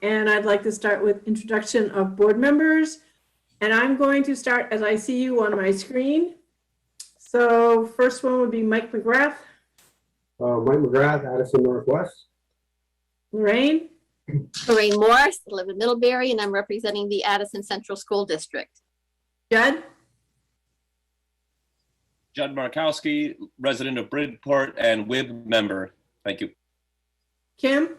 and I'd like to start with introduction of board members. And I'm going to start as I see you on my screen. So first one would be Mike McGrath. Mike McGrath, Addison Northwest. Lorraine. Lorraine Morris, I live in Middlebury, and I'm representing the Addison Central School District. Judd. Judd Markowski, resident of Bridport and WIB member. Thank you. Kim.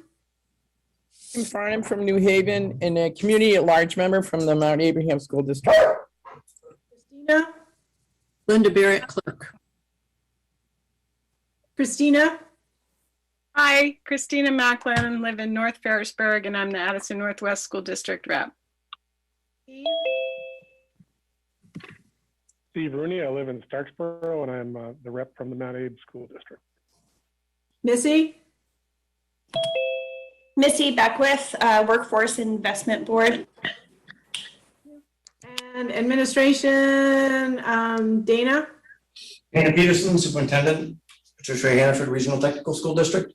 Kim Farnham from New Haven and a community at large member from the Mount Abraham School District. Christina. Linda Barrett, clerk. Christina. Hi, Christina Macklin, live in North Ferrisburg, and I'm the Addison Northwest School District rep. Steve Rooney, I live in Starksboro, and I'm the rep from the Mount Abe School District. Missy. Missy Beckwith, Workforce Investment Board. And administration, Dana. Dana Peterson, Superintendent, Patricia Hannaford Regional Technical School District.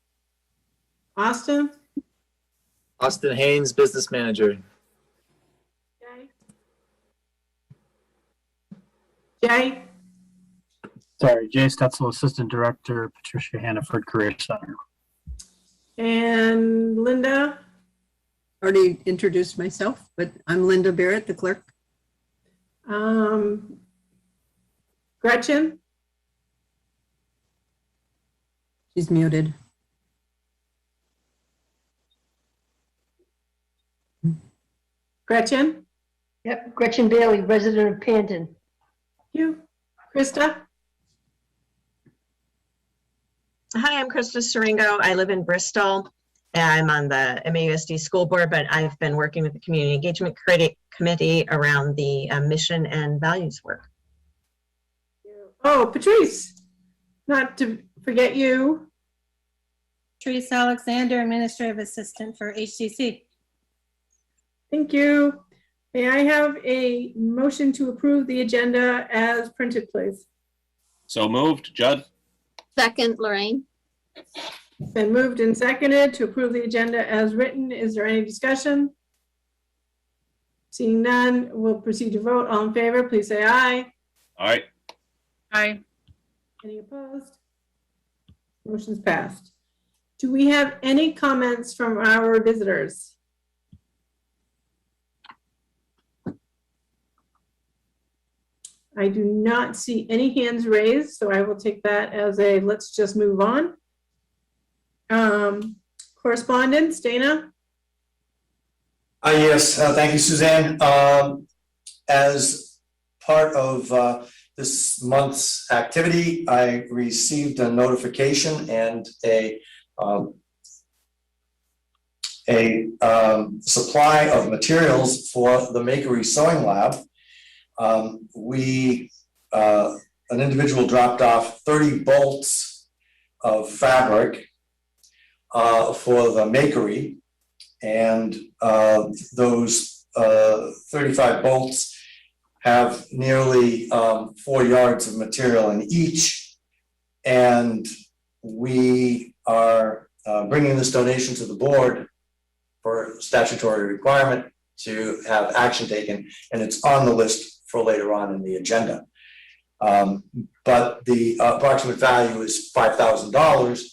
Austin. Austin Haynes, Business Manager. Jay. Sorry, Jay Stetzel, Assistant Director, Patricia Hannaford Career Center. And Linda. Already introduced myself, but I'm Linda Barrett, the clerk. Gretchen. She's muted. Gretchen. Yep, Gretchen Bailey, resident of Panton. Thank you. Krista. Hi, I'm Krista Siringo. I live in Bristol. I'm on the MAUSD school board, but I've been working with the Community Engagement Committee around the mission and values work. Oh, Patrice, not to forget you. Patrice Alexander, Administrative Assistant for HCC. Thank you. May I have a motion to approve the agenda as printed, please? So moved, Judd. Second, Lorraine. Been moved and seconded to approve the agenda as written. Is there any discussion? Seeing none, we'll proceed to vote. All in favor, please say aye. Aye. Aye. Any opposed? Motion's passed. Do we have any comments from our visitors? I do not see any hands raised, so I will take that as a let's just move on. Correspondence, Dana? Yes, thank you, Suzanne. As part of this month's activity, I received a notification and a supply of materials for the Makery Sewing Lab. An individual dropped off 30 bolts of fabric for the Makery, and those 35 bolts have nearly 4 yards of material in each, and we are bringing this donation to the board for statutory requirement to have action taken, and it's on the list for later on in the agenda. But the approximate value is $5,000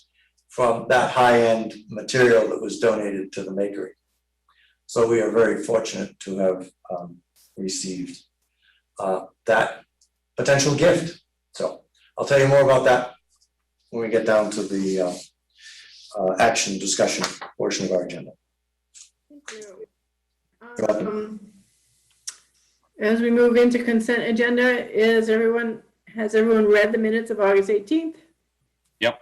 from that high-end material that was donated to the Makery. So we are very fortunate to have received that potential gift. So I'll tell you more about that when we get down to the action discussion portion of our agenda. Thank you. As we move into consent agenda, has everyone read the minutes of August 18th? Yep.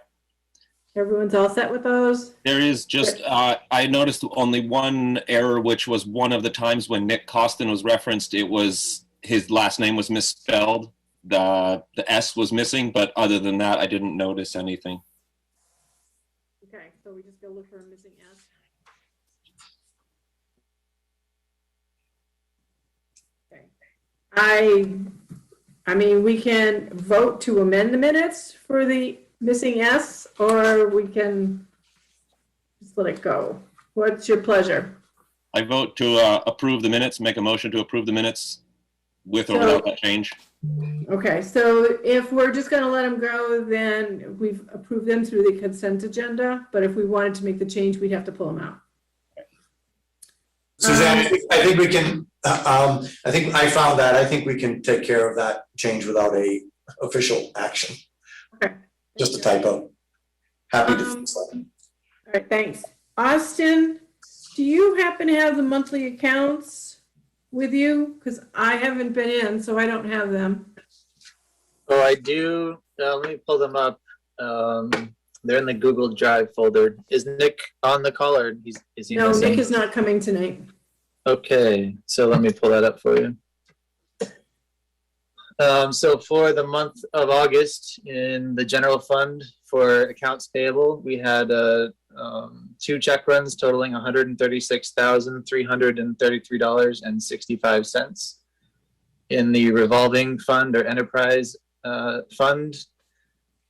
Everyone's all set with those? There is just, I noticed only one error, which was one of the times when Nick Costin was referenced, it was, his last name was misspelled. The S was missing, but other than that, I didn't notice anything. Okay, so we just go look for a missing S. Okay. I mean, we can vote to amend the minutes for the missing S, or we can just let it go. What's your pleasure? I vote to approve the minutes, make a motion to approve the minutes with or without that change. Okay, so if we're just gonna let them go, then we've approved them through the consent agenda, but if we wanted to make the change, we'd have to pull them out. Suzanne, I think we can, I think I found that, I think we can take care of that change without a official action. Okay. Just a typo. Happy to fix that. All right, thanks. Austin, do you happen to have the monthly accounts with you? Because I haven't been in, so I don't have them. Oh, I do. Let me pull them up. They're in the Google Drive folder. Is Nick on the call, or is he No, missing? Nick is not coming tonight. Okay, so let me pull that up for you. So for the month of August, in the general fund for accounts payable, we had 2 check runs totaling $136,333.65. In the revolving fund or enterprise fund,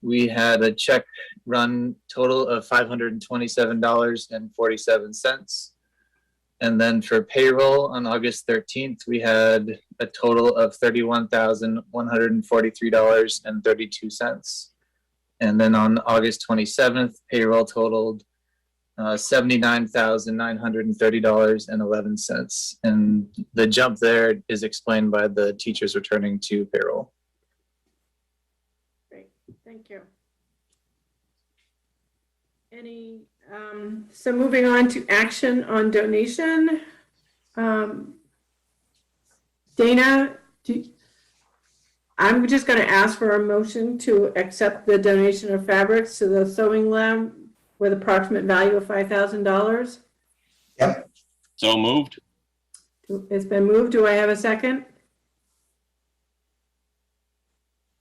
we had a check run total of $527.47. And then for payroll on August 13th, we had a total of $31,143.32. And then on August 27th, payroll totaled $79,930.11. And the jump there is explained by the teachers returning to payroll. Great, thank you. So moving on to action on donation. Dana, I'm just going to ask for a motion to accept the donation of fabrics to the sewing lab with approximate value of $5,000. Yep. So moved. It's been moved. Do I have a second?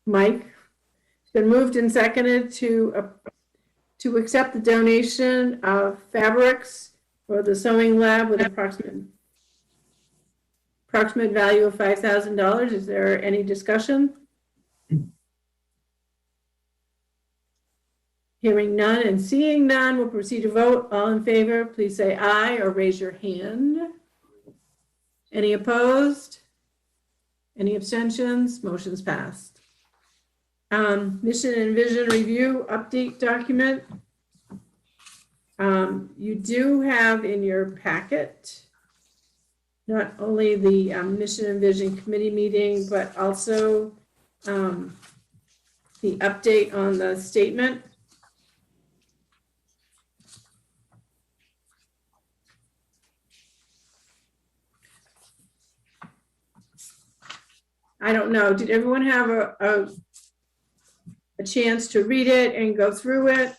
Mike? It's been moved and seconded to accept the donation of fabrics for the sewing lab with approximate value of $5,000. Is there any discussion? Hearing none and seeing none, we'll proceed to vote. All in favor, please say aye or raise your hand. Any opposed? Any abstentions? Motion's passed. Mission and vision review update document. You do have in your packet not only the mission and vision committee meeting, but also the update on the statement. I don't know. Did everyone have a chance to read it and go through it?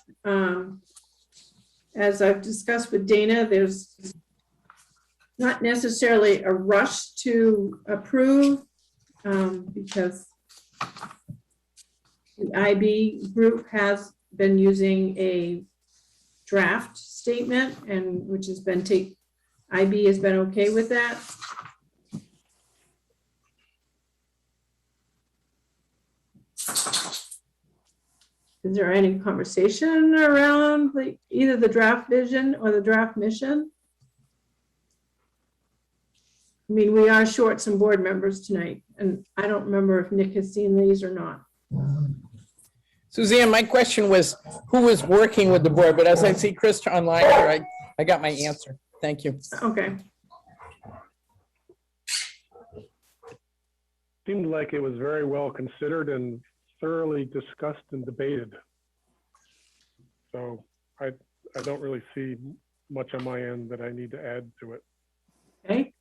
As I've discussed with Dana, there's not necessarily a rush to approve because the IB group has been using a draft statement, and which has been IB has been okay with that. Is there any conversation around either the draft vision or the draft mission? I mean, we are short some board members tonight, and I don't remember if Nick has seen these or not. Suzanne, my question was, who was working with the board? But as I see Chris online here, I got my answer. Thank you. Okay. Seemed like it was very well considered and thoroughly discussed and debated. So I don't really see much on my end that I need to add to it. Okay.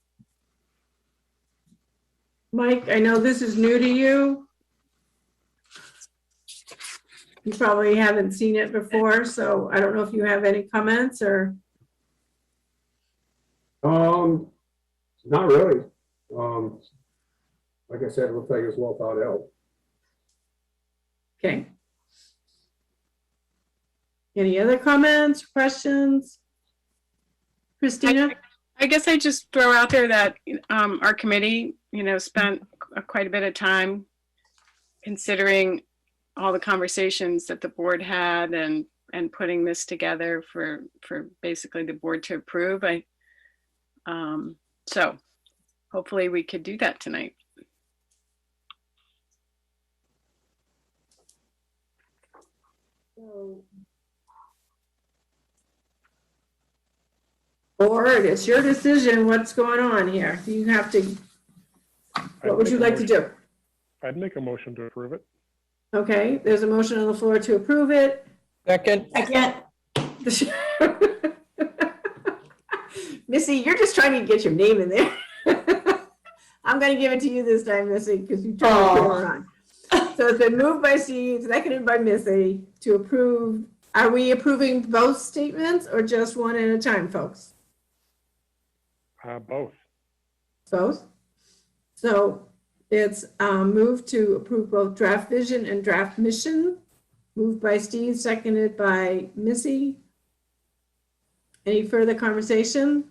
Mike, I know this is new to you. You probably haven't seen it before, so I don't know if you have any comments or. Not really. Like I said, it looks like it's well thought out. Okay. Any other comments, questions? Christina? I guess I just throw out there that our committee, spent quite a bit of time considering all the conversations that the board had and putting this together for basically the board to approve. So hopefully we could do that tonight. Board, it's your decision. What's going on here? You have to, what would you like to do? I'd make a motion to approve it. Okay, there's a motion on the floor to approve it. Second. Second. Missy, you're just trying to get your name in there. I'm gonna give it to you this time, Missy, because you turned the camera on. So it's been moved by Steve, seconded by Missy to approve. Are we approving both statements or just one at a time, folks? Both. Both? So it's moved to approve both draft vision and draft mission. Moved by Steve, seconded by Missy. Any further conversation?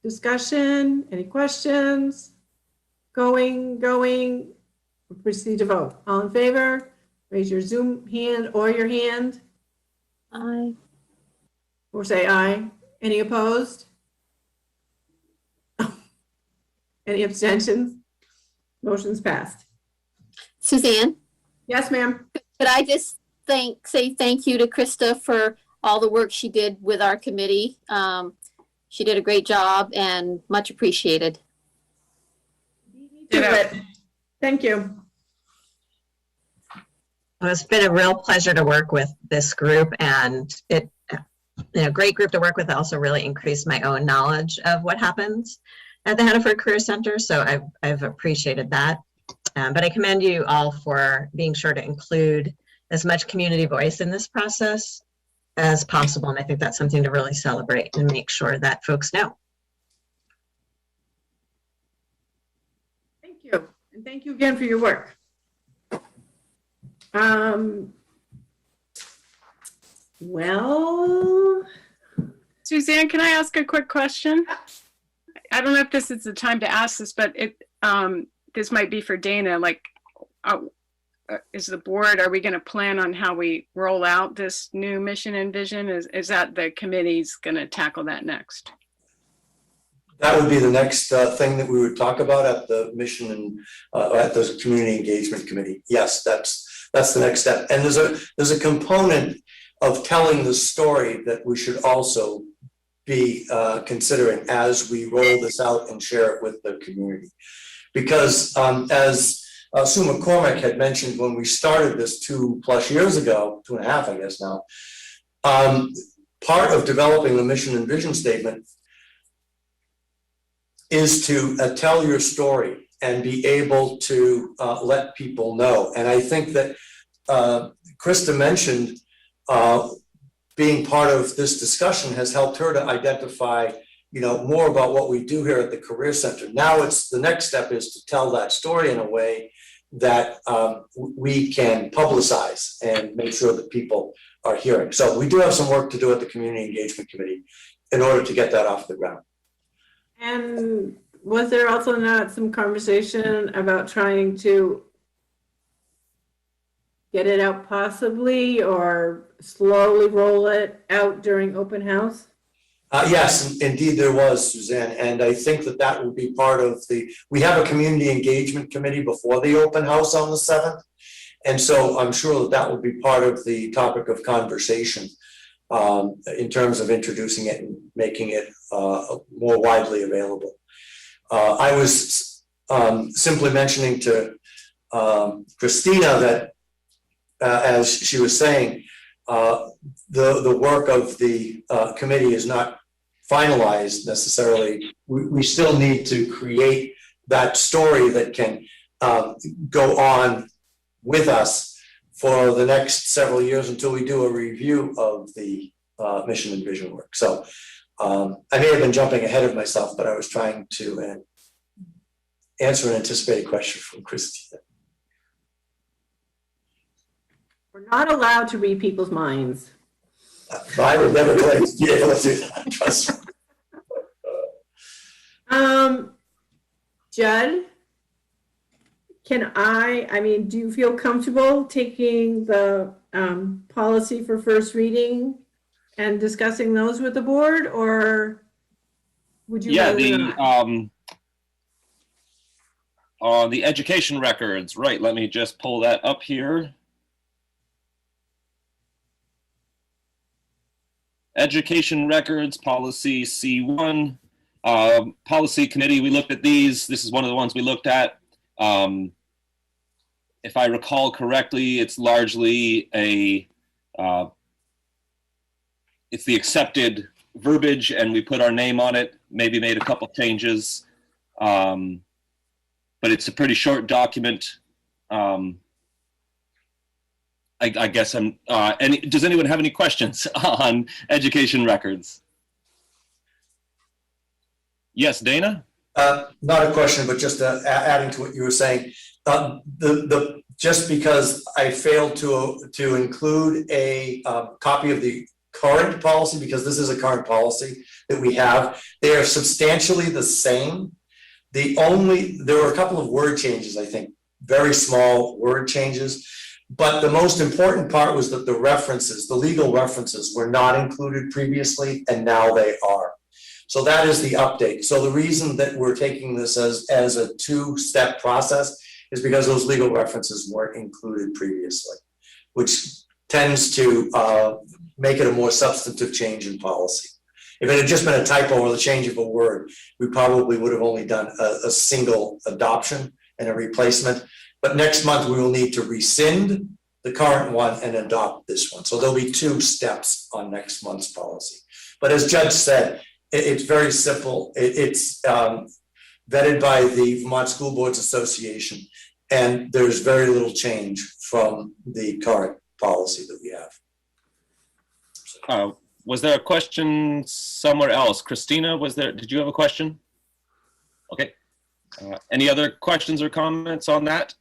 Discussion? Any questions? Going. We'll proceed to vote. All in favor? Raise your Zoom hand or your hand. Aye. Or say aye. Any opposed? Any abstentions? Motion's passed. Suzanne, Yes, ma'am. could I just say thank you to Krista for all the work she did with our committee. She did a great job and much appreciated. Do it. Thank you. Well, it's been a real pleasure to work with this group, and it, great group to work with. Also really increased my own knowledge of what happens at the Hannaford Career Center. So I've appreciated that. But I commend you all for being sure to include as much community voice in this process as possible. And I think that's something to really celebrate and make sure that folks know. Thank you. And thank you again for your work. Well, Suzanne, can I ask a quick question? I don't know if this is the time to ask this, but this might be for Dana. Like, is the board, are we going to plan on how we roll out this new mission and vision? Is that the committee's going to tackle that next? That would be the next thing that we would talk about at the mission and at the community engagement committee. Yes, that's the next step. And there's a component of telling the story that we should also be considering as we roll this out and share it with the community. Because as Sue McCormick had mentioned when we started this 2+ years ago, 2.5, I guess now, part of developing the mission and vision statement is to tell your story and be able to let people know. And I think that Krista mentioned being part of this discussion has helped her to identify, more about what we do here at the Career Center. Now it's the next step is to tell that story in a way that we can publicize and make sure that people are hearing. So we do have some work to do at the Community Engagement Committee in order to get that off the ground. and was there also not some conversation about trying to get it out possibly or slowly roll it out during open house? Yes, indeed there was, Suzanne, and I think that will be part of we have a community engagement committee before the open house on the 7th. And so I'm sure that will be part of the topic of conversation in terms of introducing it and making it more widely available. I was simply mentioning to Christina that as she was saying, the work of the committee is not finalized necessarily. We still need to create that story that can go on with us for the next several years until we do a review of the mission and vision work. So I may have been jumping ahead of myself, but I was trying to answer an anticipated question from Christina. We're not allowed to read people's minds. I would never claim to be able to do that, trust me. Judd, do you feel comfortable taking the policy for first reading and discussing those with the board, or Would you Yeah, rather not? The education records, right, let me just pull that up here. Education records, policy C1, policy committee, we looked at these. This is one of the ones we looked at. If I recall correctly, it's largely it's the accepted verbiage and we put our name on it, maybe made a couple changes. But it's a pretty short document. I guess does anyone have any questions on education records? Yes, Dana? Not a question, but just adding to what you were saying. Just because I failed to include a copy of the current policy, because this is a current policy that we have, they are substantially the same. There were a couple of word changes, I think, very small word changes. But the most important part was that the references, the legal references, were not included previously, and now they are. So that is the update. So the reason that we're taking this as a two-step process is because those legal references weren't included previously, which tends to make it a more substantive change in policy. If it had just been a typo or the change of a word, we probably would have only done a single adoption and a replacement. But next month, we will need to rescind the current one and adopt this one. So there'll be two steps on next month's policy. But as Judge said, it's very simple. It's vetted by the Vermont School Boards Association, and there's very little change from the current policy that we have. Was there a question somewhere else? Christina, did you have a question? Okay. Any other questions or comments on that?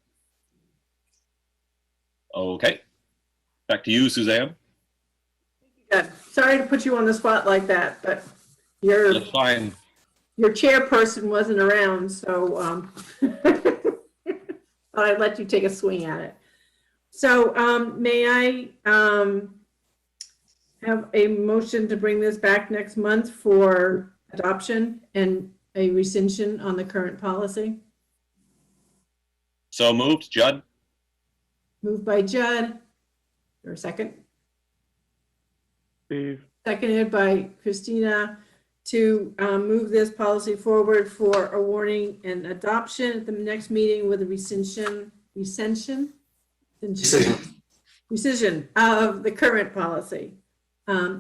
Okay. Back to you, Suzanne. Yeah, sorry to put you on the spot like that, but your chairperson wasn't around, so thought I'd let you take a swing at it. So may I have a motion to bring this back next month for adoption and a rescission on the current policy? So moved, Judd. Moved by Judd. Or a second? Steve. Seconded by Christina to move this policy forward for a warning and adoption at the next meeting with a rescission of the current policy.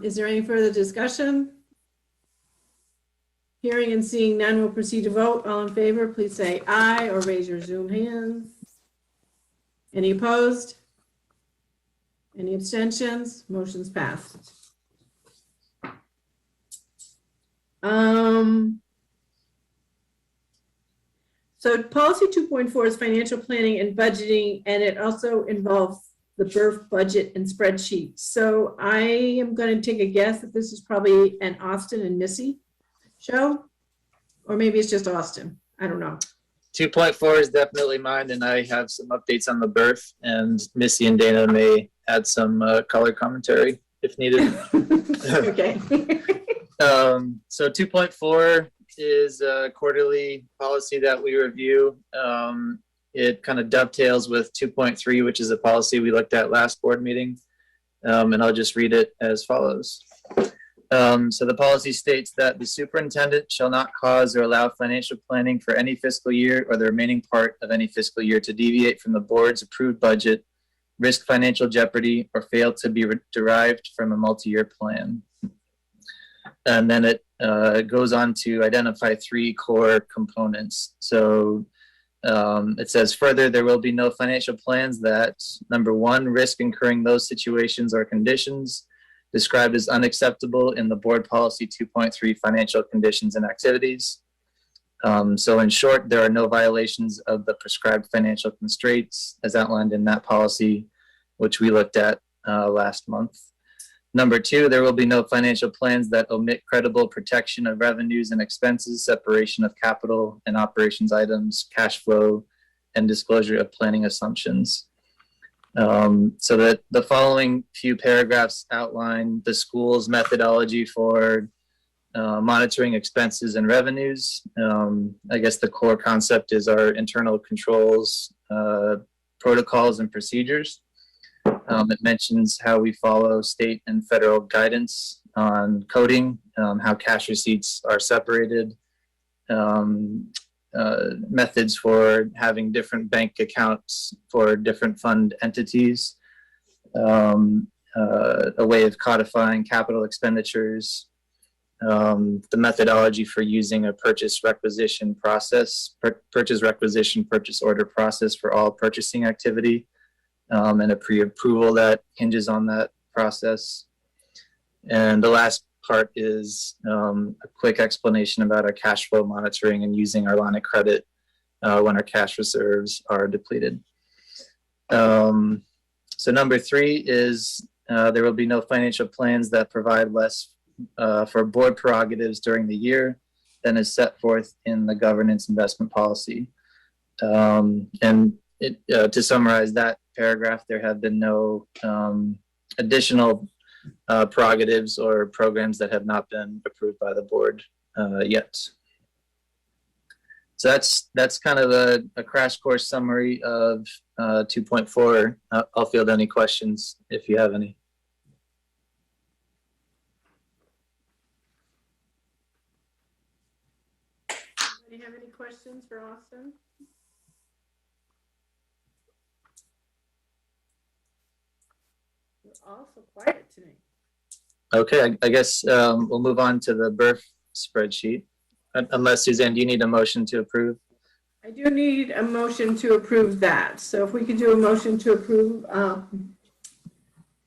Is there any further discussion? Hearing and seeing none, we'll proceed to vote. All in favor, please say aye or raise your Zoom hands. Any opposed? Any abstentions? Motion's passed. So policy 2.4 is financial planning and budgeting, and it also involves the BERF budget and spreadsheet. So I am going to take a guess that this is probably an Austin and Missy show, or maybe it's just Austin. I don't know. 2.4 is definitely mine, and I have some updates on the birth, and Missy and Dana may add some color commentary if needed. Okay. So 2.4 is a quarterly policy that we review. It kind of dovetails with 2.3, which is a policy we looked at last board meeting. And I'll just read it as follows. So the policy states that the superintendent shall not cause or allow financial planning for any fiscal year or the remaining part of any fiscal year to deviate from the board's approved budget, risk financial jeopardy, or fail to be derived from a multi-year plan. And then it goes on to identify 3 core components. So it says further, there will be no financial plans that, number 1, risk incurring those situations or conditions described as unacceptable in the board policy 2.3 financial conditions and activities. So in short, there are no violations of the prescribed financial constraints as outlined in that policy, which we looked at last month. Number 2, there will be no financial plans that omit credible protection of revenues and expenses, separation of capital and operations items, cash flow, and disclosure of planning assumptions. So that the following few paragraphs outline the school's methodology for monitoring expenses and revenues. I guess the core concept is our internal controls, protocols, and procedures. It mentions how we follow state and federal guidance on coding, how cash receipts are separated, methods for having different bank accounts for different fund entities, a way of codifying capital expenditures, the methodology for using a purchase requisition order process for all purchasing activity, and a pre-approval that hinges on that process. And the last part is a quick explanation about our cash flow monitoring and using our line of credit when our cash reserves are depleted. So number 3 is there will be no financial plans that provide less for board prerogatives during the year than is set forth in the governance investment policy. And to summarize that paragraph, there have been no additional prerogatives or programs that have not been approved by the board yet. So that's kind of a crash course summary of 2.4. I'll field any questions if you have any. Do you have any questions for Austin? You're all so quiet tonight. Okay, I guess we'll move on to the birth spreadsheet. Unless, Suzanne, do you need a motion to approve? I do need a motion to approve that. So if we could do a motion to approve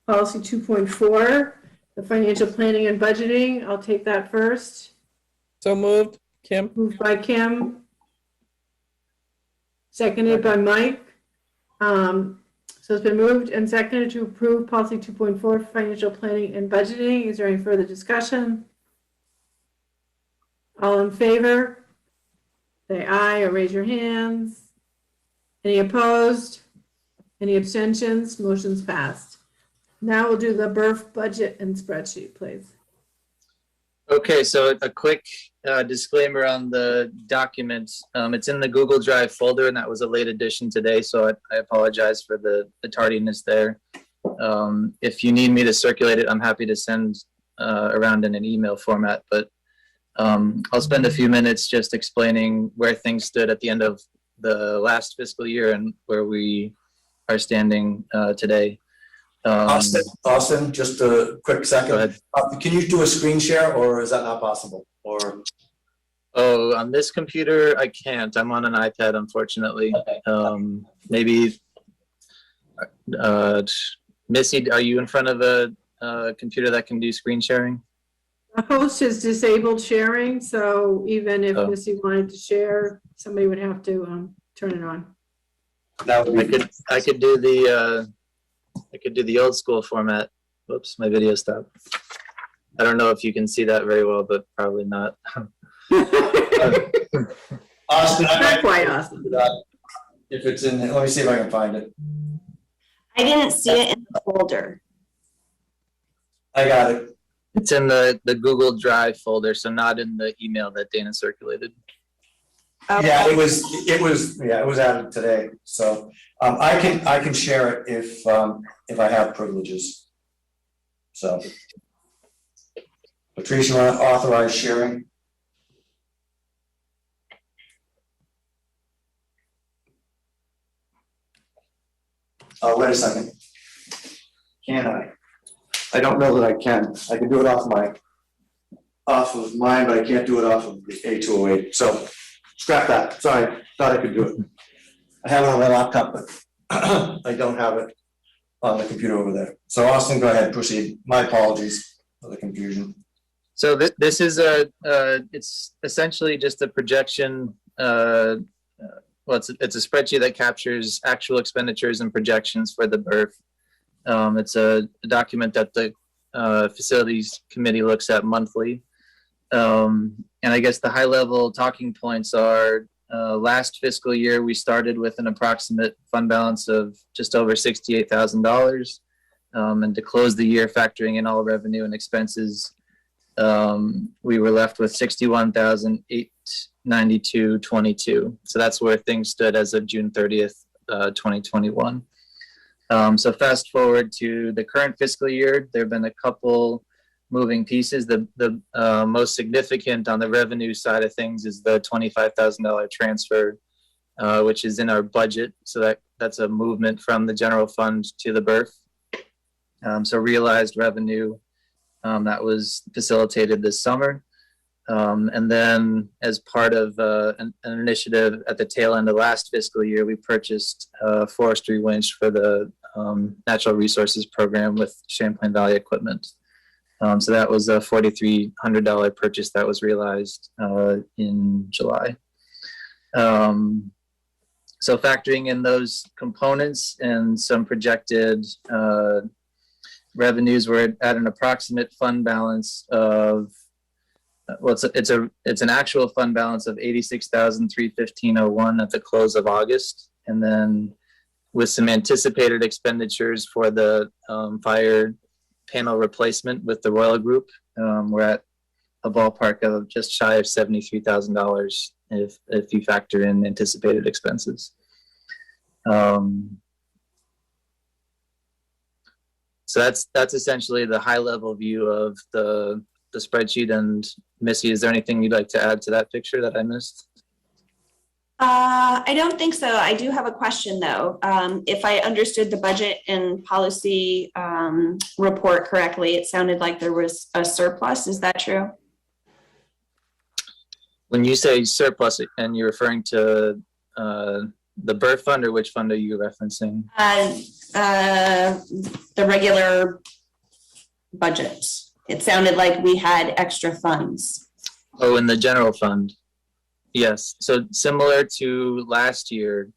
policy 2.4, the financial planning and budgeting, I'll take that first. So moved. Kim? Moved by Kim. Seconded by Mike. So it's been moved and seconded to approve policy 2.4, financial planning and budgeting. Is there any further discussion? All in favor? Say aye or raise your hands. Any opposed? Any abstentions? Motion's passed. Now we'll do the BRF budget and spreadsheet, please. Okay, so a quick disclaimer on the document. It's in the Google Drive folder, and that was a late addition today, so I apologize for the tardiness there. If you need me to circulate it, I'm happy to send around in an email format, but I'll spend a few minutes just explaining where things stood at the end of the last fiscal year and where we are standing today. Austin, just a quick second. Go ahead. Can you do a screen share, or is that not possible? Or Oh, on this computer, I can't. I'm on an iPad, unfortunately. okay. Maybe, Missy, are you in front of a computer that can do screen sharing? The host has disabled sharing, so even if Oh. Missy wanted to share, somebody would have to turn it on. That would be I could do the old school format. Whoops, my video stopped. I don't know if you can see that very well, but probably not. Austin. Not quite Austin. If it's in, let me see if I can find it. I didn't see it in the folder. I got it. It's in the Google Drive folder, so not in the email that Dana circulated. Okay. Yeah, it was added today. So I can share it if I have privileges. So Patrice, you want to authorize sharing? Oh, wait a second. Can I? I don't know that I can. I can do it off of mine, but I can't do it off of the A208. So scrap that. Sorry, thought I could do it. I have it on my laptop, but I don't have it on the computer over there. So Austin, go ahead, proceed. My apologies for the confusion. So this is it's essentially just a projection. Well, it's a spreadsheet that captures actual expenditures and projections for the BRF. It's a document that the facilities committee looks at monthly. And I guess the high level talking points are last fiscal year, we started with an approximate fund balance of just over $68,000. And to close the year, factoring in all revenue and expenses, we were left with 61,892.22. So that's where things stood as of June 30th, 2021. So fast forward to the current fiscal year, there have been a couple moving pieces. The most significant on the revenue side of things is the $25,000 transfer, which is in our budget. So that's a movement from the general fund to the BRF. So realized revenue that was facilitated this summer. And then as part of an initiative at the tail end of last fiscal year, we purchased a forestry winch for the natural resources program with Champlain Valley equipment. So that was a $4,300 purchase that was realized in July. So factoring in those components and some projected revenues, we're at an approximate fund balance of, well, it's an actual fund balance of $86,315.01 at the close of August, and then with some anticipated expenditures for the fire panel replacement with the Royal Group, we're at a ballpark of just shy of $73,000 if you factor in anticipated expenses. So that's essentially the high level view of the spreadsheet. And Missy, is there anything you'd like to add to that picture that I missed? I don't think so. I do have a question though. If I understood the budget and policy report correctly, it sounded like there was a surplus. Is that true? When you say surplus and you're referring to the BRF fund, or which fund are you referencing? The regular budget. It sounded like we had extra funds. Oh, in the general fund. Yes. So similar to last year,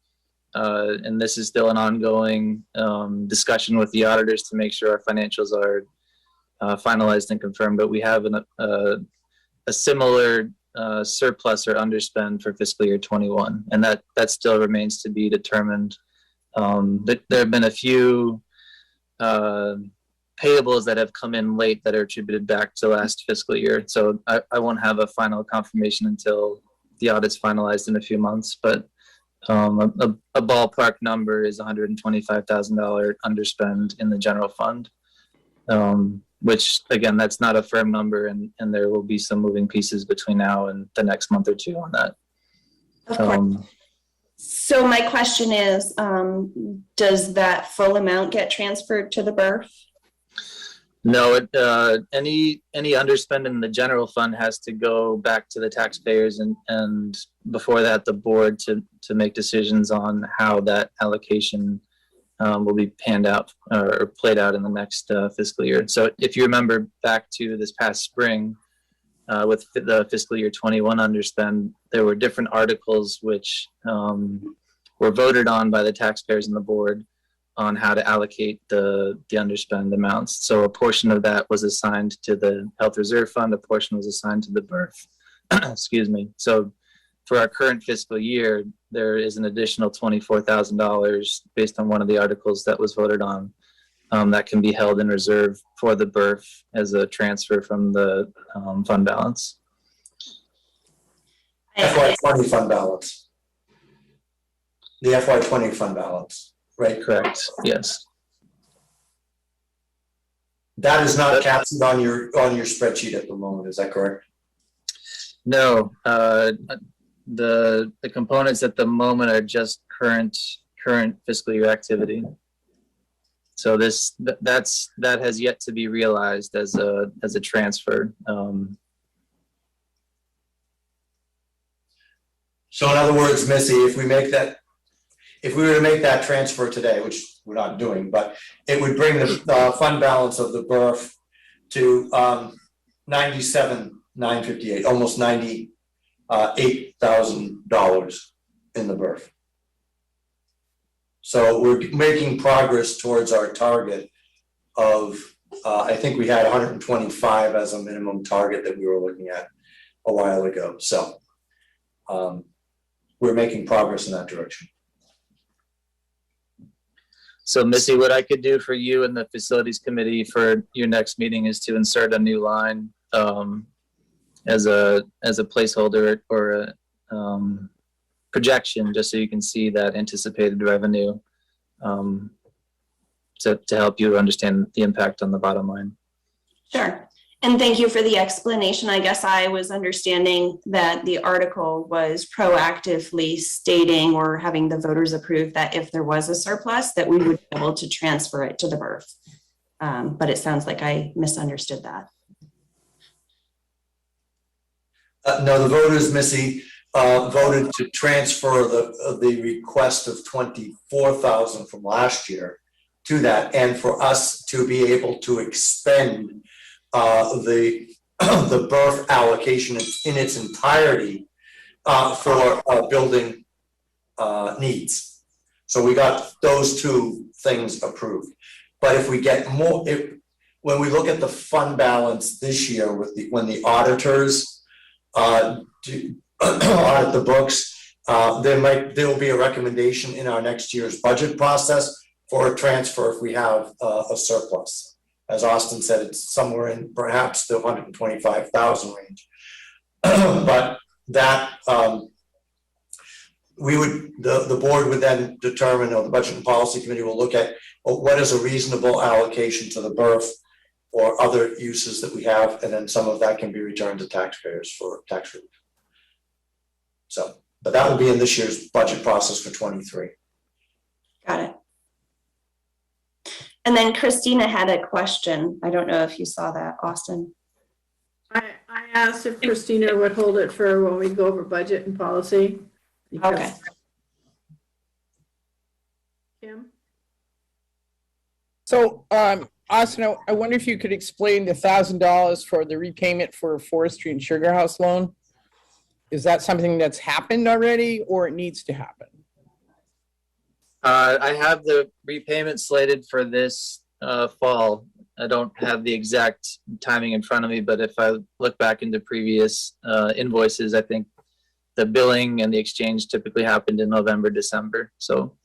and this is still an ongoing discussion with the auditors to make sure our financials are finalized and confirmed, but we have a similar surplus or underspend for fiscal year 21, and that still remains to be determined. There have been a few payables that have come in late that are attributed back to last fiscal year, so I won't have a final confirmation until the audit's finalized in a few months, but a ballpark number is $125,000 underspend in the general fund, which again, that's not a firm number, and there will be some moving pieces between now and the next month or two on that. Of course. So my question is, does that full amount get transferred to the BRF? No, any underspend in the general fund has to go back to the taxpayers, and before that, the board to make decisions on how that allocation will be panned out or played out in the next fiscal year. So if you remember back to this past spring, with the fiscal year 21 underspend, there were different articles which were voted on by the taxpayers and the board on how to allocate the underspend amounts. So a portion of that was assigned to the Health Reserve Fund, a portion was assigned to the BRF. Excuse me. So for our current fiscal year, there is an additional $24,000 based on one of the articles that was voted on that can be held in reserve for the BRF as a transfer from the fund balance. FY20 fund balance. The FY20 fund balance, right? Correct, yes. That is not captured on your spreadsheet at the moment, is that correct? No, the components at the moment are just current fiscal year activity. So that has yet to be realized as a transfer. So in other words, Missy, if we were to make that transfer today, which we're not doing, but it would bring the fund balance of the BRF to $97,958, almost $98,000 in the BRF. So we're making progress towards our target of, I think we had 125 as a minimum target that we were looking at a while ago. So we're making progress in that direction. So Missy, what I could do for you and the facilities committee for your next meeting is to insert a new line as a placeholder or a projection, just so you can see that anticipated revenue to help you understand the impact on the bottom line. Sure. And thank you for the explanation. I guess I was understanding that the article was proactively stating or having the voters approve that if there was a surplus, that we would be able to transfer it to the BRF. But it sounds like I misunderstood that. No, the voters, Missy, voted to transfer the request of 24,000 from last year to that, and for us to be able to expend the BRF allocation in its entirety for building needs. So we got those two things approved. But if we get more, when we look at the fund balance this year with when the auditors audit the books, there will be a recommendation in our next year's budget process for a transfer if we have a surplus. As Austin said, it's somewhere in perhaps the 125,000 range. But that the board would then determine, or the Budget and Policy Committee will look at, well, what is a reasonable allocation to the BRF or other uses that we have, and then some of that can be returned to taxpayers for tax relief. So, but that will be in this year's budget process for 23. Got it. And then Christina had a question. I don't know if you saw that, Austin. I asked if Christina would hold it for when we go over budget and policy. Okay. Kim? So, Austin, I wonder if you could explain the $1,000 for the repayment for Forestry and Sugar House loan. Is that something that's happened already, or it needs to happen? I have the repayment slated for this fall. I don't have the exact timing in front of me, but if I look back into previous invoices, I think the billing and the exchange typically happened in November, December. So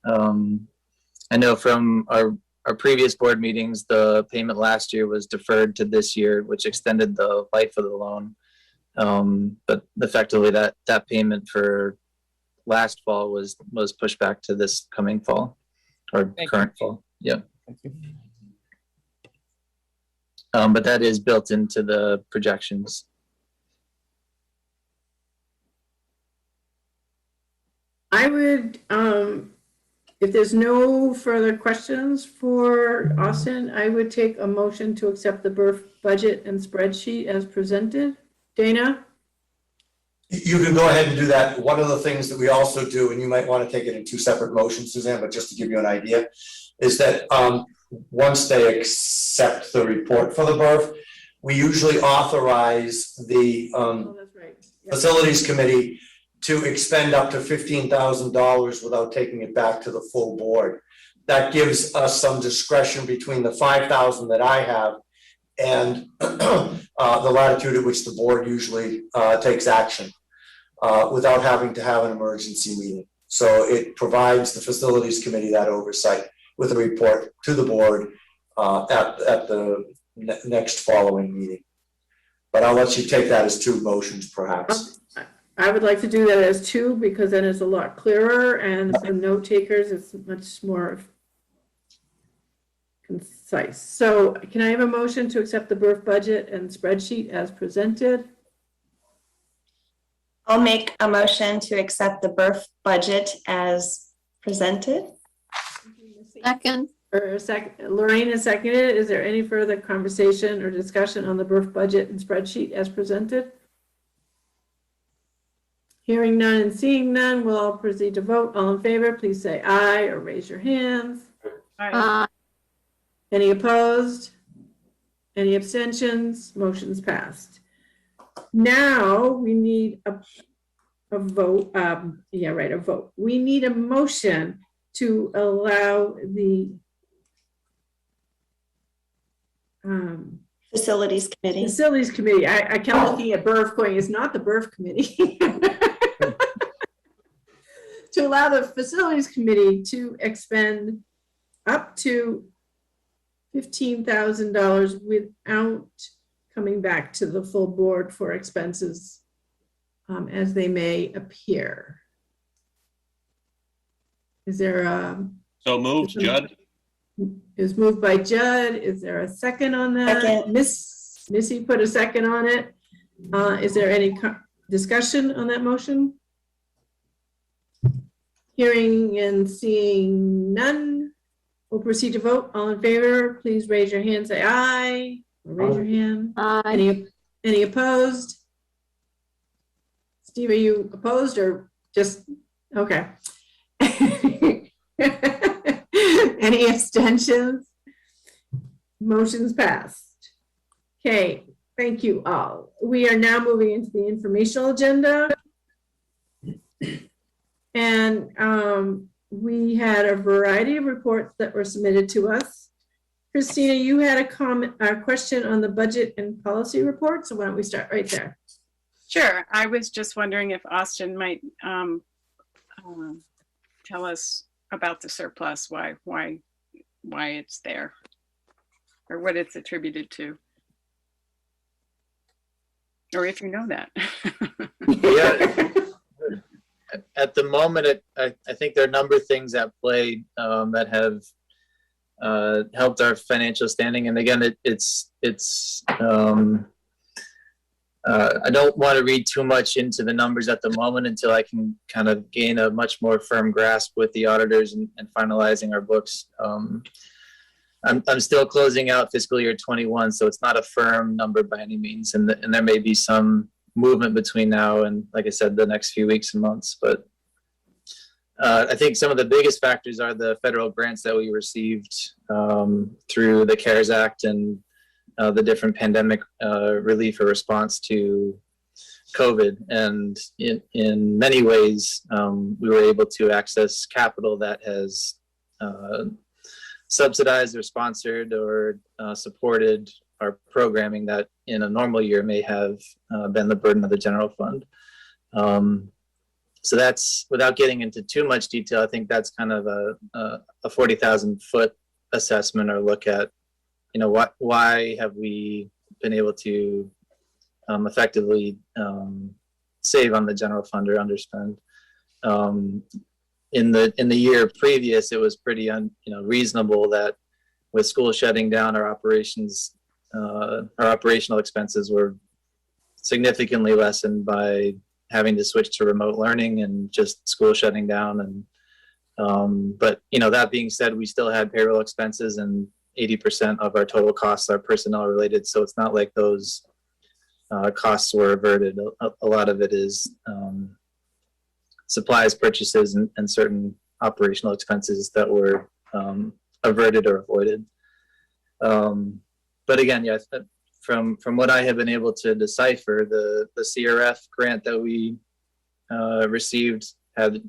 I know from our previous board meetings, the payment last year was deferred to this year, which extended the life of the loan. But effectively that payment for last fall was pushed back to this coming fall or current fall. Yeah. Thank you. But that is built into the projections. I would, if there's no further questions for Austin, I would take a motion to accept the BRF budget and spreadsheet as presented. Dana? You can go ahead and do that. One of the things that we also do, and you might want to take it in two separate motions, Suzanne, but just to give you an idea, is that once they accept the report for the BRF, we usually authorize the That's right. Yep. Facilities Committee to expend up to $15,000 without taking it back to the full board. That gives us some discretion between the $5,000 that I have and the latitude at which the board usually takes action without having to have an emergency meeting. So it provides the Facilities Committee that oversight with a report to the board at the next following meeting. But I'll let you take that as two motions perhaps. I would like to do that as two because then it's a lot clearer, and for note takers, it's much more concise. So can I have a motion to accept the BRF budget and spreadsheet as presented? I'll make a motion to accept the BRF budget as presented. Second. Lorraine has seconded. Is there any further conversation or discussion on the BRF budget and spreadsheet as presented? Hearing none and seeing none, we'll all proceed to vote. All in favor, please say aye or raise your hands. Any opposed? Any abstentions? Motion's passed. Now we need a vote. A vote. We need a motion to allow the Facilities Committee. Facilities Committee. I kept looking at BRF going, it's not the BRF Committee. To allow the Facilities Committee to expend up to $15,000 without coming back to the full board for expenses as they may appear. Is there a? So moved, Judd. Is moved by Judd. Is there a second on that? Second. Missy put a second on it. Is there any discussion on that motion? Hearing and seeing none, we'll proceed to vote. All in favor, please raise your hand, say aye. Or raise your hand. Aye. Any opposed? Steve, are you opposed or just, okay. Any abstentions? Motion's passed. Okay, thank you all. We are now moving into the informational agenda. And we had a variety of reports that were submitted to us. Christina, you had a question on the budget and policy report, so why don't we start right there? Sure. I was just wondering if Austin might tell us about the surplus, why it's there, or what it's attributed to, or if you know that. Yeah. At the moment, I think there are a number of things at play that have helped our financial standing. And again, I don't want to read too much into the numbers at the moment until I can kind of gain a much more firm grasp with the auditors and finalizing our books. I'm still closing out fiscal year 21, so it's not a firm number by any means. And there may be some movement between now and, like I said, the next few weeks and months. But I think some of the biggest factors are the federal grants that we received through the CARES Act and the different pandemic relief or response to COVID. And in many ways, we were able to access capital that has subsidized or sponsored or supported our programming that in a normal year may have been the burden of the general fund. So that's, without getting into too much detail, I think that's kind of a 40,000 foot assessment or look at, you know, why have we been able to effectively save on the general fund or underspend. In the year previous, it was pretty reasonable that with school shutting down, our operational expenses were significantly lessened by having to switch to remote learning and just school shutting down. And but that being said, we still had payroll expenses, and 80% of our total costs are personnel related. So it's not like those costs were averted. A lot of it is supplies purchases and certain operational expenses that were averted or avoided. But again, yes, from what I have been able to decipher, the CRF grant that we received had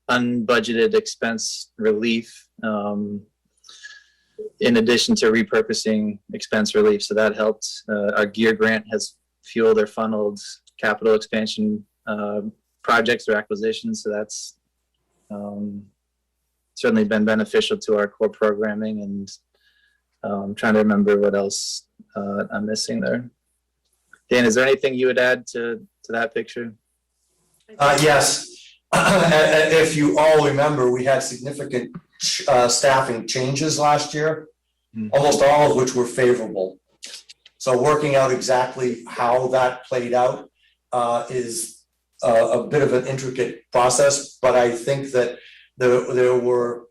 unbudgeted expense relief in addition to repurposing expense relief. So that helped. Our GEAR grant has fueled or funneled capital expansion projects or acquisitions. So that's certainly been beneficial to our core programming. And I'm trying to remember what else I'm missing there. Dan, is there anything you would add to that picture? Yes. If you all remember, we had significant staffing changes last year, almost all of which were favorable. So working out exactly how that played out is a bit of an intricate process, but I think that there were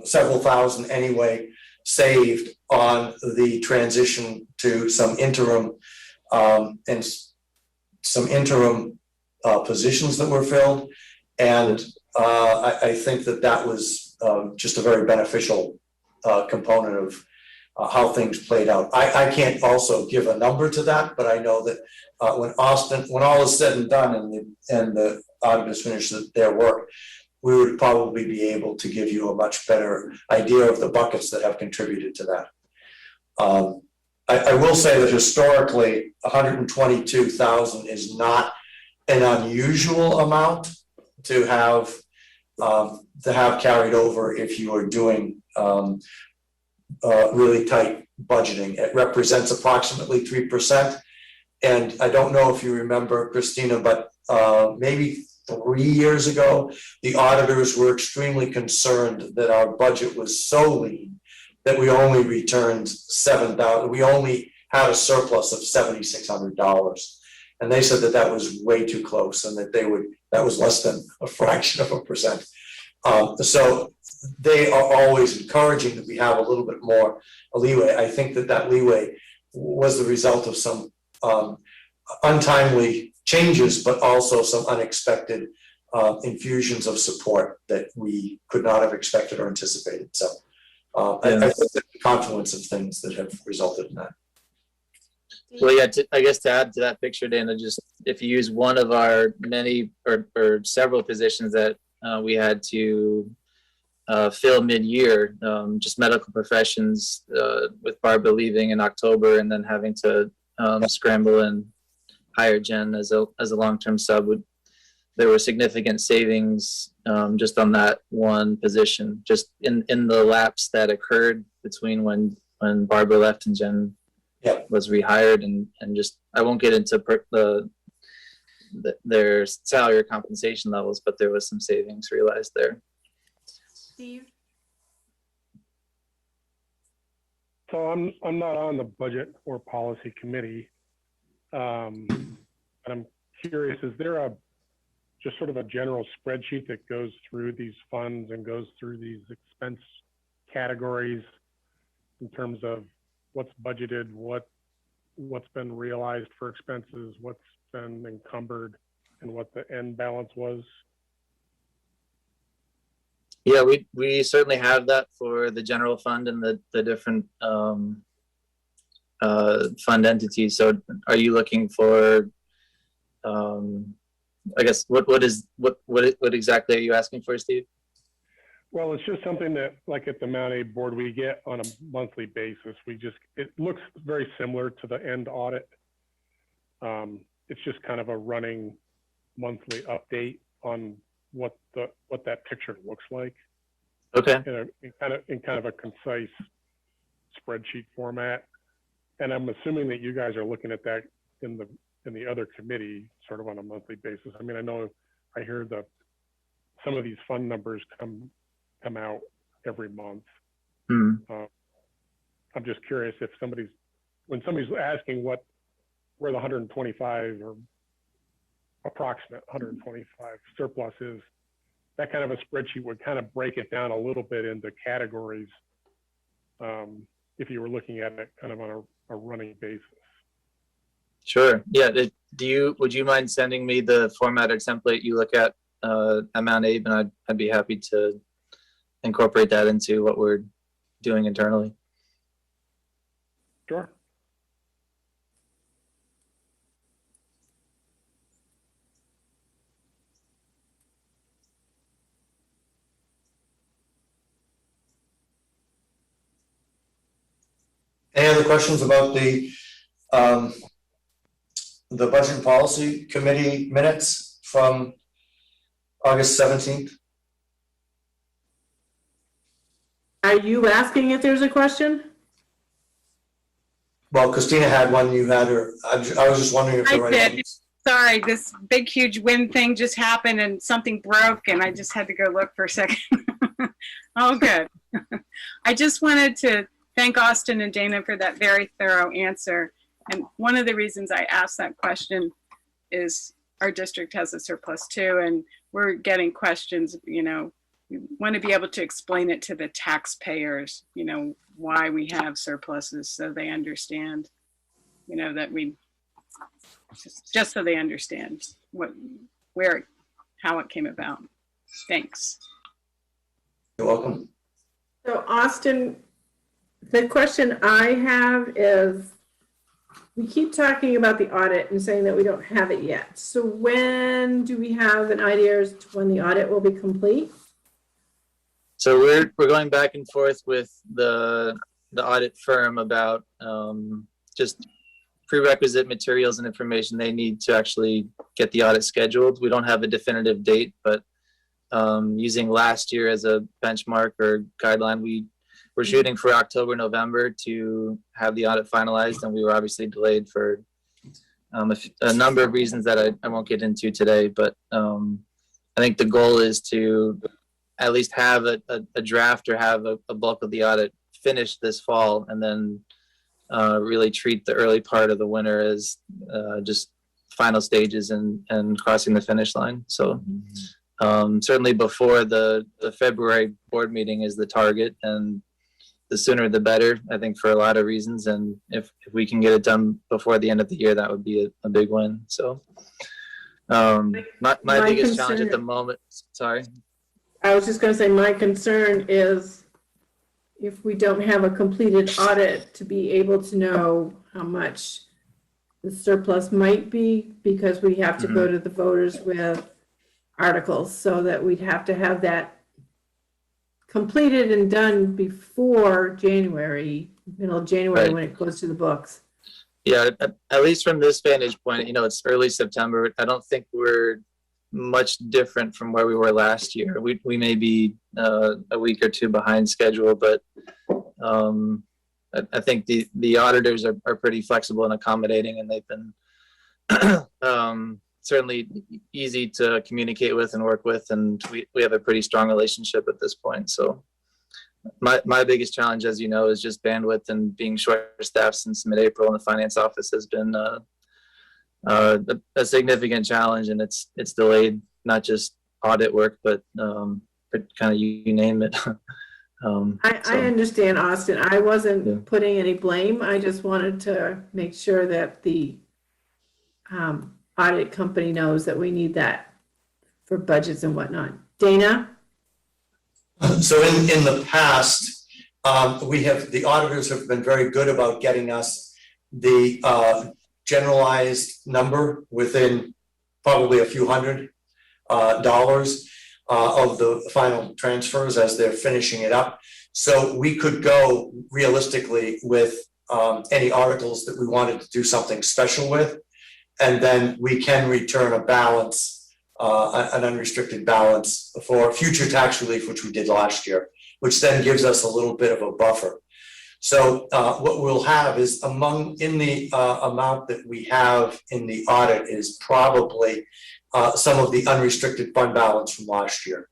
several thousand anyway saved on the transition to some interim and some interim positions that were filled. And I think that was just a very beneficial component of how things played out. I can't also give a number to that, but I know that when all is said and done and the auditors finish their work, we would probably be able to give you a much better idea of the buckets that have contributed to that. I will say that historically, 122,000 is not an unusual amount to have carried over if you are doing really tight budgeting. It represents approximately 3%, And I don't know if you remember, Christina, but maybe 3 years ago, the auditors were extremely concerned that our budget was so lean that we only returned $7,000. We only had a surplus of $7,600, and they said that that was way too close, and that that was less than a fraction of a percent. So they are always encouraging that we have a little bit more leeway. I think that leeway was the result of some untimely changes, but also some unexpected infusions of support that we could not have expected or anticipated. So I think it's a confluence of things that have resulted in that. Well, yeah, I guess to add to that picture, Dana, just if you use one of our many or several positions that we had to fill mid-year, just medical professions, with Barbara leaving in October and then having to scramble and hire Jen as a long-term sub, there were significant savings just on that one position, just in the lapse that occurred between when Barbara left and Jen was rehired, and just I won't get into their salary or compensation levels, but there was some savings realized there. Steve? So I'm not on the budget or policy committee. And I'm curious, is there just sort of a general spreadsheet that goes through these funds and goes through these expense categories in terms of what's budgeted, what's been realized for expenses, what's been encumbered, and what the end balance was? Yeah, we certainly have that for the general fund and the different fund entities. So are you looking for, I guess, what exactly are you asking for, Steve? Well, it's just something that, like at the Mount A board, we get on a monthly basis. It looks very similar to the end audit. It's just kind of a running monthly update on what that picture looks like. Okay. In kind of a concise spreadsheet format. And I'm assuming that you guys are looking at that in the other committee sort of on a monthly basis. I mean, I hear some of these fund numbers come out every month. I'm just curious if when somebody's asking where the 125 or approximate 125 surplus is, that kind of a spreadsheet would kind of break it down a little bit into categories if you were looking at it kind of on a running basis. Sure. Yeah. Would you mind sending me the formatted template you look at Mount Abe, and I'd be happy to incorporate that into what we're doing internally. Sure. Any other questions about the Budget and Policy Committee minutes from August 17th? Are you asking if there's a question? Well, Christina had one, you had her. I was just wondering if there were any. Sorry, this big, huge wind thing just happened and something broke and I just had to go look for a second. Oh, good. I just wanted to thank Austin and Dana for that very thorough answer. And one of the reasons I asked that question is our district has a surplus too, and we're getting questions, we want to be able to explain it to the taxpayers, why we have surpluses so they understand, that we, just so they understand how it came about. Thanks. You're welcome. So Austin, the question I have is, we keep talking about the audit and saying that we don't have it yet. So when do we have an idea as to when the audit will be complete? So we're going back and forth with the audit firm about just prerequisite materials and information they need to actually get the audit scheduled. We don't have a definitive date, but using last year as a benchmark or guideline, we're shooting for October, November to have the audit finalized, and we were obviously delayed for A number of reasons that I won't get into today, but I think the goal is to at least have a draft or have a bulk of the audit finished this fall, and then really treat the early part of the winter as just final stages and crossing the finish line. So certainly before the February board meeting is the target, and the sooner the better, I think, for a lot of reasons. And if we can get it done before the end of the year, that would be a big win. So my biggest challenge at the moment, sorry. I was just gonna say, my concern is if we don't have a completed audit to be able to know how much the surplus might be, because we have to go to the voters with articles, so that we'd have to have that completed and done before January, middle of January, Right. when it goes to the books. Yeah, at least from this vantage point, it's early September. I don't think we're much different from where we were last year. We may be a week or two behind schedule, but I think the auditors are pretty flexible and accommodating, and they've been certainly easy to communicate with and work with, and we have a pretty strong relationship at this point. So my biggest challenge, as you know, is just bandwidth, and being short-staffed since mid-April in the finance office has been a significant challenge, and it's delayed not just audit work, but kind of you name it. I understand, Austin. I wasn't putting any blame. I just wanted to make sure that the audit company knows that we need that for budgets and whatnot. Dana? So in the past, the auditors have been very good about getting us the generalized number within probably a few $100 of the final transfers as they're finishing it up. So we could go realistically with any articles that we wanted to do something special with, and then we can return a balance, an unrestricted balance for future tax relief, which we did last year, which then gives us a little bit of a buffer. So what we'll have is in the amount that we have in the audit is probably some of the unrestricted fund balance from last year.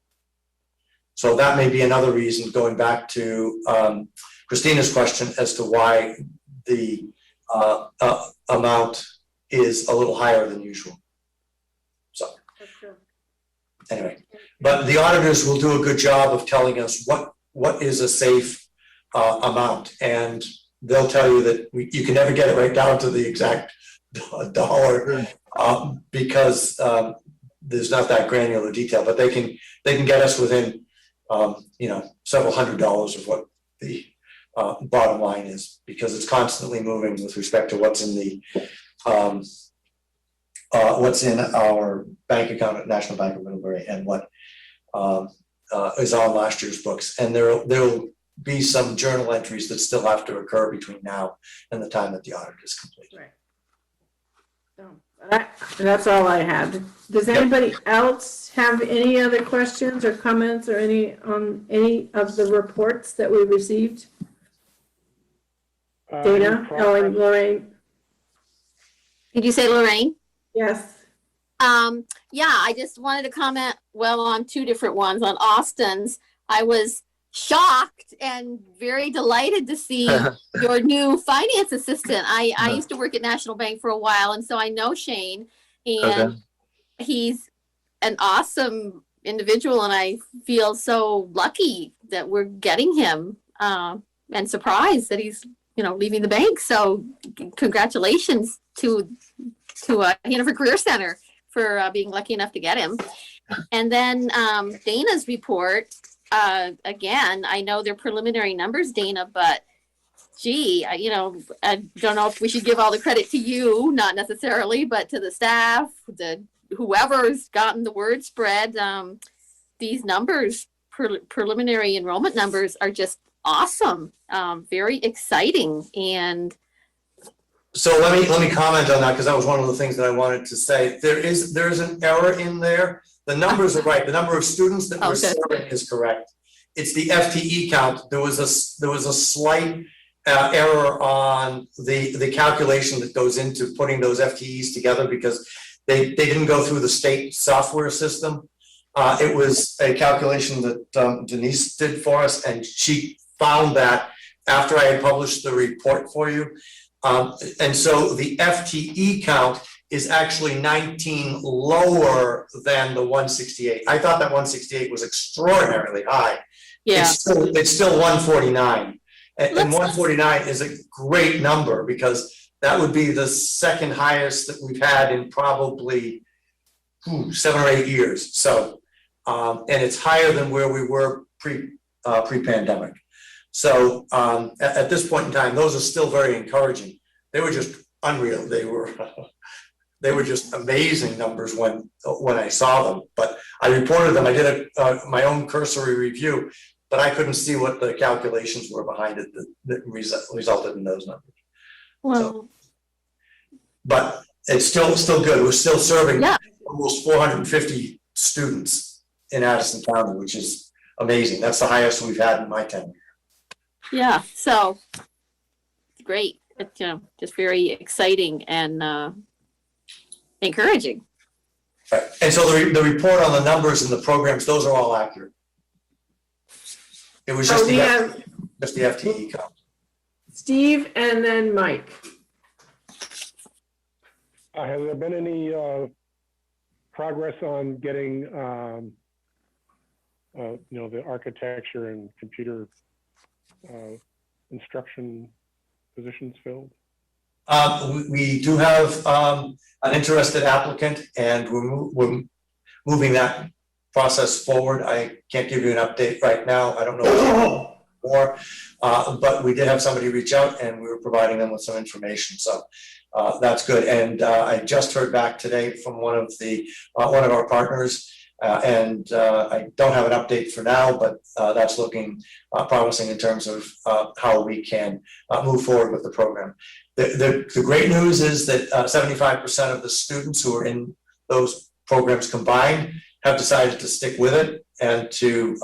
So that may be another reason, going back to Christina's question as to why the amount is a little higher than usual. So anyway, but the auditors will do a good job of telling us what is a safe amount, and they'll tell you that you can never get it right down to the exact dollar because there's not that granular detail, but they can get us within several $100s of what the bottom line is, because it's constantly moving with respect to what's in our bank account at National Bank of Middlebury and what is on last year's books, and there'll be some journal entries that still have to occur between now and the time that the audit is complete. Right. So that's all I had. Does anybody else have any other questions or comments or on any of the reports that we received? Dana, Ellen, Lorraine? Did you say Lorraine? Yes. Yeah, I just wanted to comment, on two different ones. On Austin's, I was shocked and very delighted to see your new finance assistant. I used to work at National Bank for a while, and so I know Shane, and he's an awesome individual, and I feel so lucky that we're getting him, and surprised that he's leaving the bank. So congratulations to Hannaford Career Center for being lucky enough to get him. And then Dana's report, again, I know they're preliminary numbers, Dana, but gee, I don't know if we should give all the credit to you, not necessarily, but to the staff, whoever's gotten the word spread. These numbers, preliminary enrollment numbers, are just awesome, very exciting. And so let me comment on that, because that was one of the things that I wanted to say. There is an error in there. The numbers are right. The number of students that we're serving is correct. It's the FTE count. There was a slight error on the calculation that goes into putting those FTEs together because they didn't go through the state software system. It was a calculation that Denise did for us, and she found that after I had published the report for you. And so the FTE count is actually 19 lower than the 168. I thought that 168 was extraordinarily high. Yeah. It's still 149. And 149 is a great number because that would be the second highest that we've had in probably 7 or 8 years. So, and it's higher than where we were pre-pandemic. So at this point in time, those are still very encouraging. They were just unreal. They were just amazing numbers when I saw them. But I reported them. I did my own cursory review, but I couldn't see what the calculations were behind it that resulted in those numbers. Well, so, but it's still good. We're still serving almost 450 students in Addison County, which is amazing. That's the highest we've had in my tenure. Yeah, so great. It's just very exciting and encouraging. Right. And so the report on the numbers and the programs, those are all accurate. It was just, just the FTE count. Steve and then Mike. Has there been any progress on getting, the architecture and computer instruction positions filled? We do have an interested applicant, and we're moving that process forward. I can't give you an update right now. I don't know more, but we did have somebody reach out, and we were providing them with some information. So that's good. And I just heard back today from one of our partners, and I don't have an update for now, but that's looking promising in terms of how we can move forward with the program. The great news is that 75% of the students who are in those programs combined have decided to stick with it and to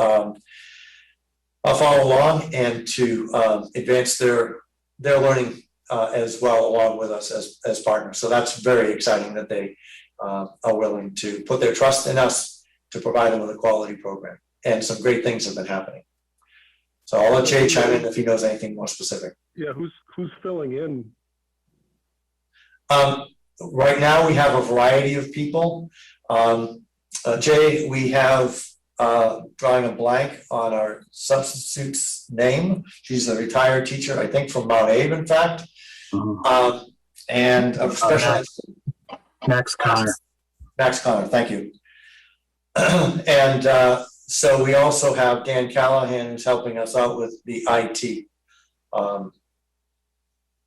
follow along and to advance their learning as well along with us as partners. So that's very exciting that they are willing to put their trust in us to provide them with a quality program. And some great things have been happening. So I'll let Jay chime in if he knows anything more specific. Yeah, who's filling in? Right now we have a variety of people. Jay, we have drawing a blank on our substitute's name. She's a retired teacher, I think from Mount Abe, in fact. And a special Max Connor. Max Connor, thank you. And so we also have Dan Callahan, who's helping us out with the IT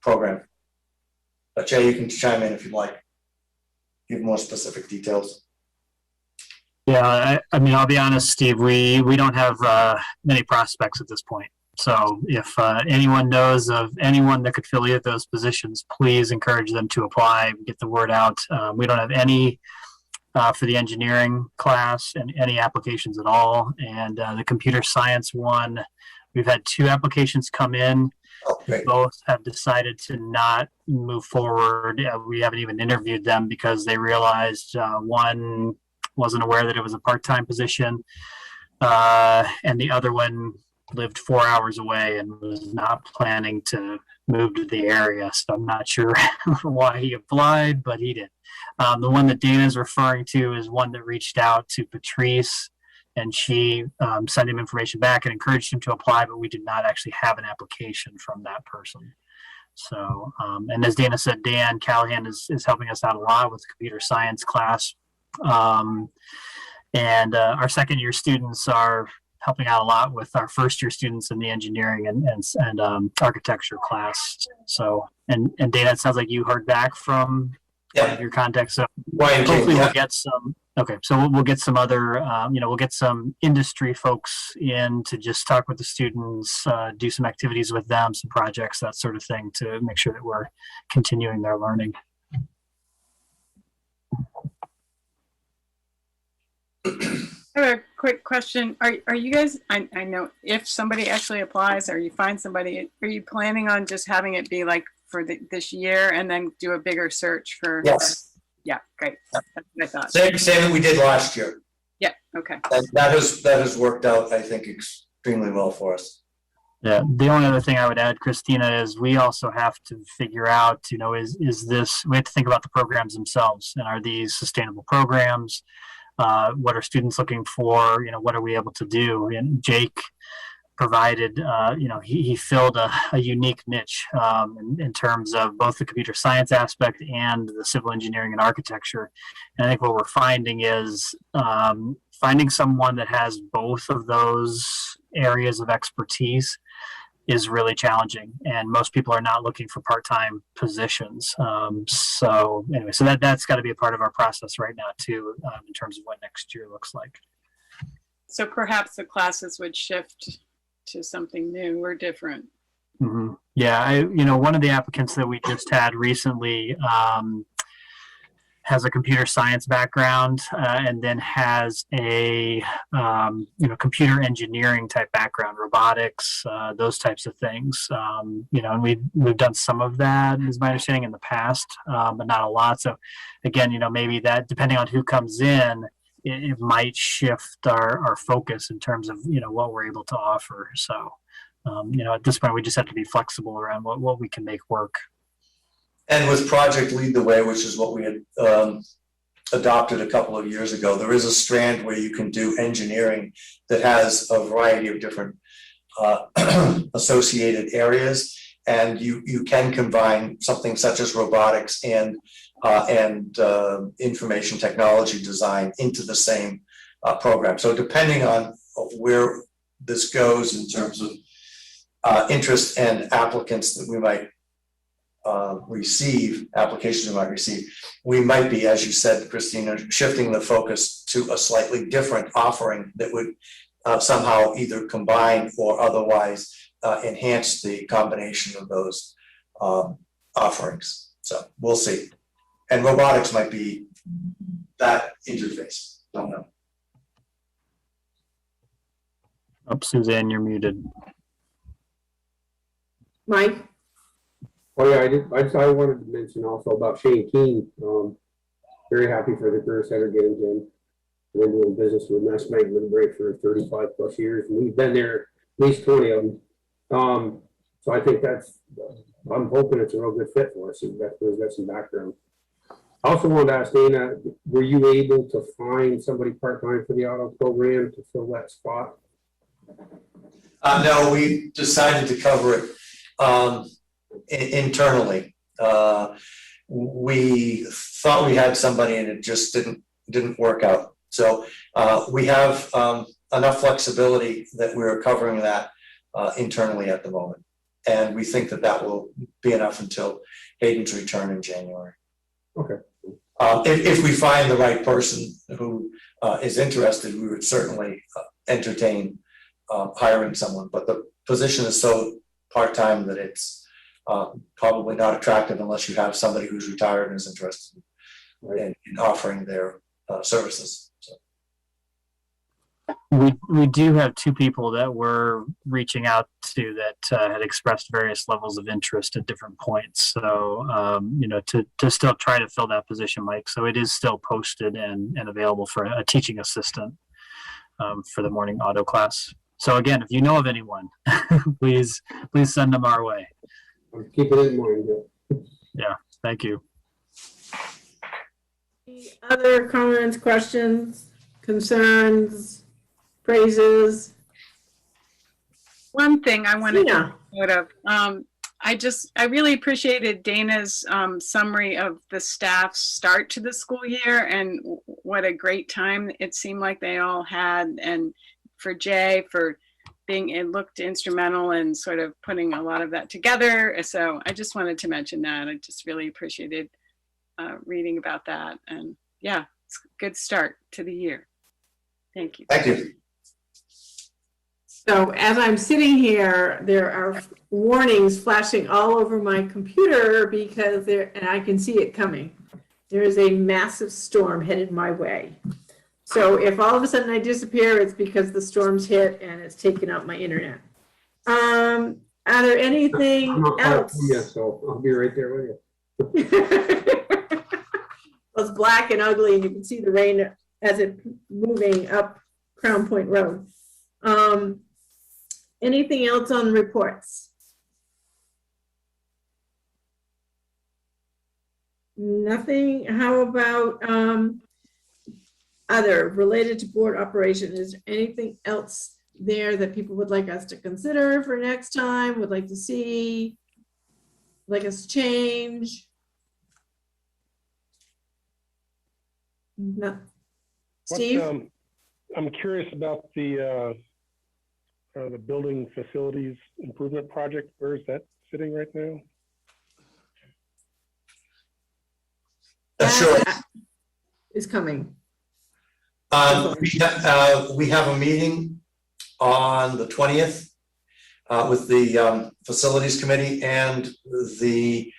program. But Jay, you can chime in if you'd like. Give more specific details. Yeah, I mean, I'll be honest, Steve, we don't have many prospects at this point. So if anyone knows of anyone that could fill either of those positions, please encourage them to apply, get the word out. We don't have any for the engineering class and any applications at all. And the computer science one, we've had 2 applications come in. Both have decided to not move forward. We haven't even interviewed them because they realized one wasn't aware that it was a part-time position, and the other one lived 4 hours away and was not planning to move to the area. So I'm not sure why he applied, but he did. The one that Dana is referring to is one that reached out to Patrice, and she sent him information back and encouraged him to apply, but we did not actually have an application from that person. So, and as Dana said, Dan Callahan is helping us out a lot with the computer science class. And our second year students are helping out a lot with our first year students in the engineering and architecture class. So, and Dana, it sounds like you heard back from one of your contacts. So hopefully we'll get some. Okay, so we'll get some other, we'll get some industry folks in to just talk with the students, do some activities with them, some projects, that sort of thing, to make sure that we're continuing their learning. I have a quick question. Are you guys, I know if somebody actually applies or you find somebody, are you planning on just having it be like for this year and then do a bigger search for? Yes. Yeah, great. That's what I thought. Same that we did last year. Yeah, okay. That has worked out, I think, extremely well for us. Yeah, the only other thing I would add, Christina, is we also have to figure out, is this, we have to think about the programs themselves, and are these sustainable programs? What are students looking for? What are we able to do? And Jake provided, he filled a unique niche in terms of both the computer science aspect and the civil engineering and architecture. And I think what we're finding is finding someone that has both of those areas of expertise is really challenging, and most people are not looking for part-time positions. So that's got to be a part of our process right now too, in terms of what next year looks like. So perhaps the classes would shift to something new or different. Mm-hmm. Yeah, one of the applicants that we just had recently has a computer science background and then has a computer engineering type background, robotics, those types of things. And we've done some of that, is my understanding, in the past, but not a lot. So again, maybe that, depending on who comes in, it might shift our focus in terms of what we're able to offer. So at this point, we just have to be flexible around what we can make work. And with Project Lead the Way, which is what we had adopted a couple of years ago, there is a strand where you can do engineering that has a variety of different associated areas, and you can combine something such as robotics and information technology design into the same program. So depending on where this goes in terms of interest and applicants that we might applications we might receive, we might be, as you said, Christina, shifting the focus to a slightly different offering that would somehow either combine or otherwise enhance the combination of those offerings. So we'll see. And robotics might be that interface. Don't know. Oh, Suzanne, you're muted. Mike? Oh yeah, I wanted to mention also about Shane Keene. Very happy for the career center getting him. Been doing business with Mass Magnet Break for 35 plus years, and we've been there at least 20 of them. So I think I'm hoping it's a real good fit for us. He's got some background. I also wanted to ask Dana, were you able to find somebody part-time for the auto program to fill that spot? No, we decided to cover it internally. We thought we had somebody and it just didn't work out. So we have enough flexibility that we're covering that internally at the moment. And we think that will be enough until Hayden's return in January. Okay. If we find the right person who is interested, we would certainly entertain hiring someone, but the position is so part-time that it's probably not attractive unless you have somebody who's retired and is interested in offering their services. So. We do have two people that we're reaching out to that had expressed various levels of interest at different points. So, to still try to fill that position, Mike. So it is still posted and available for a teaching assistant for the morning auto class. So again, if you know of anyone, please send them our way. Keep it in mind. Yeah, thank you. Any other comments, questions, concerns, praises? One thing I wanted to note of, I really appreciated Dana's summary of the staff's start to the school year and what a great time it seemed like they all had, and for Jay for it looked instrumental in sort of putting a lot of that together. So I just wanted to mention that. I just really appreciated reading about that. And yeah, it's a good start to the year. Thank you. Thank you. So as I'm sitting here, there are warnings flashing all over my computer and I can see it coming. There is a massive storm headed my way. So if all of a sudden I disappear, it's because the storm's hit and it's taken out my internet. Are there anything I'm not far else? from you, so I'll be right there with you. Well, it's black and ugly, and you can see the rain as it's moving up Crown Point Road. Anything else on reports? Nothing. How about other related to board operation? Is there anything else there that people would like us to consider for next time, would like to see, like us to change? No. Steve? I'm curious about the building facilities improvement project. Where is that sitting right now? Sure. Is coming. We have a meeting on the 20th with the facilities committee and the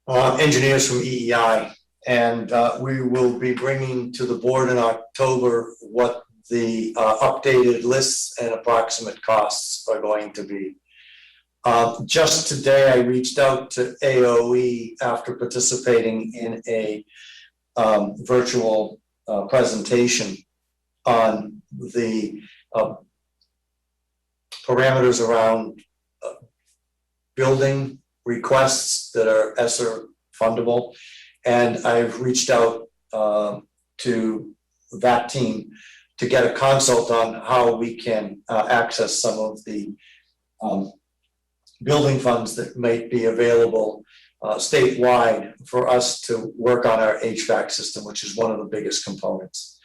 engineers from EEI. And we will be bringing to the board in October what the updated lists and approximate costs are going to be. Just today, I reached out to AOE after participating in a virtual presentation on the parameters around building requests that are ESSER fundable. And I've reached out to that team to get a consult on how we can access some of the building funds that might be available statewide for us to work on our HVAC system, which is one of the biggest components.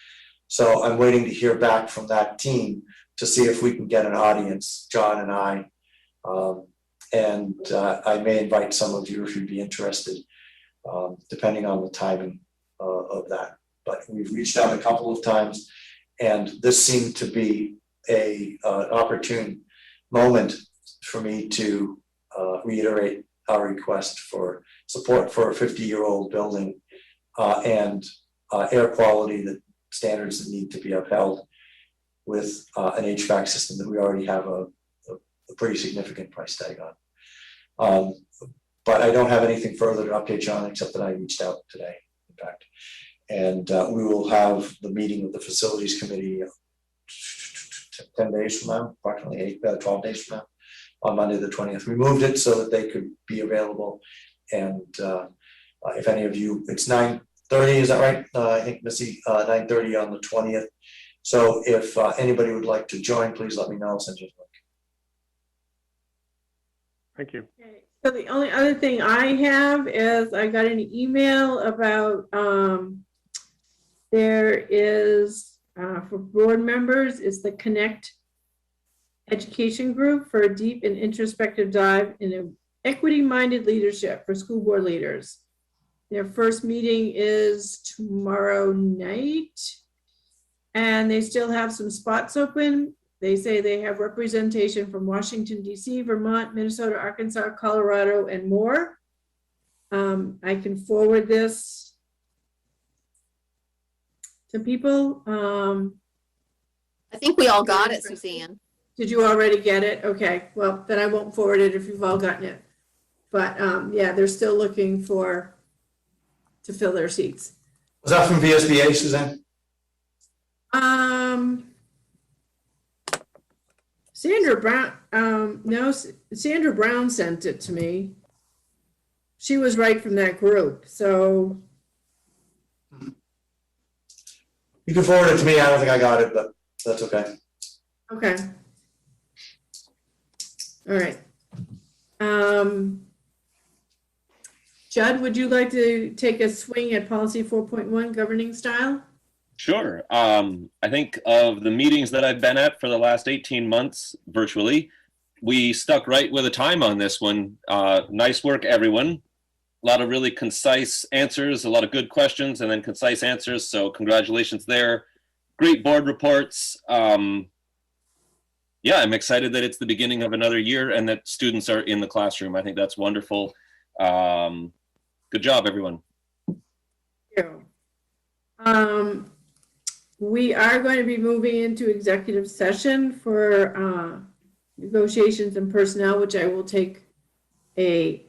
So I'm waiting to hear back from that team to see if we can get an audience, John and I. I may invite some of you if you'd be interested, depending on the timing of that. But we've reached out a couple of times, and this seemed to be an opportune moment for me to reiterate our request for support for a 50-year-old building and air quality standards that need to be upheld with an HVAC system that we already have a pretty significant price tag on. But I don't have anything further to update you on except that I reached out today, in fact. And we will have the meeting with the facilities committee 10 days from now, approximately 12 days from now, on Monday the 20th. We moved it so that they could be available. And if any of you, it's 9:30, is that right? I think Missy, 9:30 on the 20th. So if anybody would like to join, please let me know. I'll send you a link. Thank you. Okay. So the only other thing I have is I got an email about there is for board members is the Connect Education Group for a deep and introspective dive in equity-minded leadership for school board leaders. Their first meeting is tomorrow night, and they still have some spots open. They say they have representation from Washington, D.C., Vermont, Minnesota, Arkansas, Colorado, and more. I can forward this to people. I think we all got it, Suzanne. Did you already get it? Okay, well, then I won't forward it if you've all gotten it. But yeah, they're still looking to fill their seats. Was that from VSBA, Suzanne? Sandra Brown, no, Sandra Brown sent it to me. She was right from that group, so. You can forward it to me. I don't think I got it, but that's okay. Okay. All right. Judd, would you like to take a swing at policy 4.1 governing style? Sure. I think of the meetings that I've been at for the last 18 months virtually, we stuck right with a time on this one. Nice work, everyone. A lot of really concise answers, a lot of good questions, and then concise answers. So congratulations there. Great board reports. Yeah, I'm excited that it's the beginning of another year and that students are in the classroom. I think that's wonderful. Good job, everyone. Thank you. We are going to be moving into executive session for negotiations and personnel, which I will take a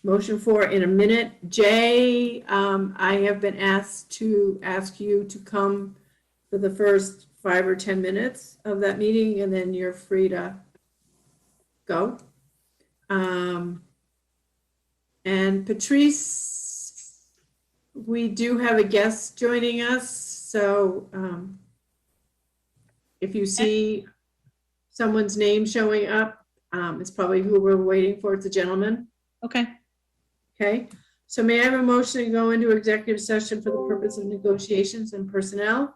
motion for in a minute. Jay, I have been asked to ask you to come for the first 5 or 10 minutes of that meeting, and then you're free to go. And Patrice, we do have a guest joining us, so if you see someone's name showing up, it's probably who we're waiting for. It's a gentleman. Okay. Okay, so may I have a motion to go into executive session for the purpose of negotiations and personnel?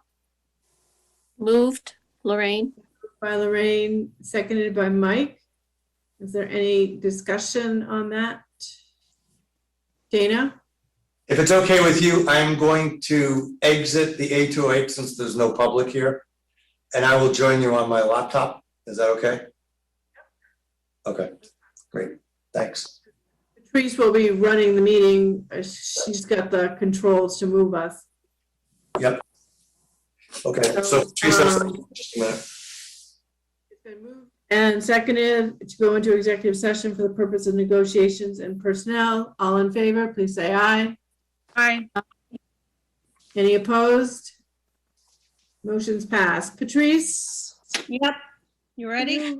Moved, Lorraine. By Lorraine, seconded by Mike. Is there any discussion on that? Dana? If it's okay with you, I'm going to exit the 8208 since there's no public here. And I will join you on my laptop. Is that okay? Okay, great. Thanks. Patrice will be running the meeting. She's got the controls to move us. Yep. Okay, so Teresa, just a minute. It's been moved and seconded to go into executive session for the purpose of negotiations and personnel. All in favor, please say aye. Aye. Any opposed? Motion's passed. Patrice? Yep. You ready?